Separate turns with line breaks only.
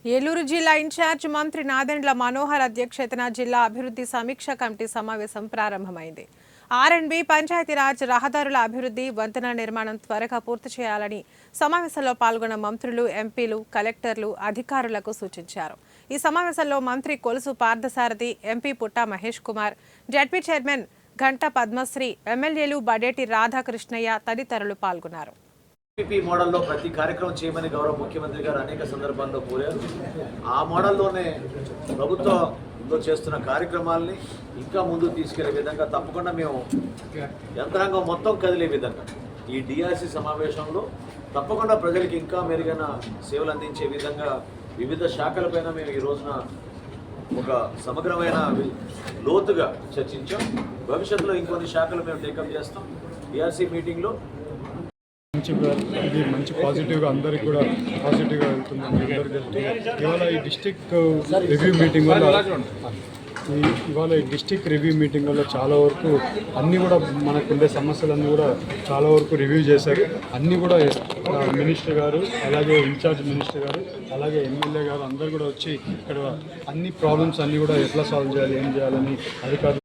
ఏలూరు జిల్లా ఇన్ఛార్జ్ మంత్రి నాదెండ్ల మనోహర్ అధ్యక్షతన జిల్లా అభివృద్ధి సమీక్ష కమిటీ సమావేశం ప్రారంభమైంది. ఆర్ఎండ్బి, పంచాయతీరాజ్, రహదారుల అభివృద్ధి, వంతెన నిర్మాణం త్వరగా పూర్తి చేయాలని సమావేశంలో పాల్గొన్న మంత్రులు, ఎంపీలు, కలెక్టర్లు, అధికారులకు సూచించారు. ఈ సమావేశంలో మంత్రి కొలుసు పార్థసారథి, ఎంపీ పుట్టా మహేష్ కుమార్, జడ్పీ చైర్మన్ ఘంటా పద్మశ్రీ, ఎమ్మెల్యేలు బడేటి రాధాకృష్ణయ్య తదితరులు పాల్గొన్నారు.
పీపీ మోడల్లో ప్రతి కార్యక్రమం చేయమని గౌరవ ముఖ్యమంత్రి గారు అనేక సందర్భాల్లో కోరారు. ఆ మోడల్లోనే ప్రభుత్వంలో చేస్తున్న కార్యక్రమాలని ఇంకా ముందుకు తీసుకెళ్లే విధంగా తప్పకుండా మేము యంత్రాంగం మొత్తం కదిలే విధంగా ఈ డిఆర్సీ సమావేశంలో తప్పకుండా ప్రజలకు ఇంకా మెరుగైన సేవలు అందించే విధంగా వివిధ శాఖలపైన మేము ఈ రోజున ఒక సమగ్రమైన లోతుగా చర్చించాం. భవిష్యత్తులో ఇంకొన్ని శాఖలు మేము టేకప్ చేస్తాం. డిఆర్సీ మీటింగ్లో
ఇది మంచి పాజిటివ్గా అందరికి కూడా పాజిటివ్గా వెళ్తుంది. అందరికి వెళ్తుంది. ఇవాళ ఈ డిస్టిక్ రివ్యూ మీటింగ్ వల్ల చాలా వరకు అన్నీ కూడా మనకు ఉండే సమస్యలన్నీ కూడా చాలా వరకు రివ్యూ చేశారు. అన్నీ కూడా మినిస్టర్ గారు, అలాగే ఇన్ఛార్జ్ మినిస్టర్ గారు, అలాగే ఎమ్మెల్యే గారు అందరు కూడా వచ్చి ఇక్కడ అన్ని ప్రాబ్లమ్స్ అన్నీ కూడా ఎట్లా సాల్వ్ చేయాలి, ఏం చేయాలని అధికారులు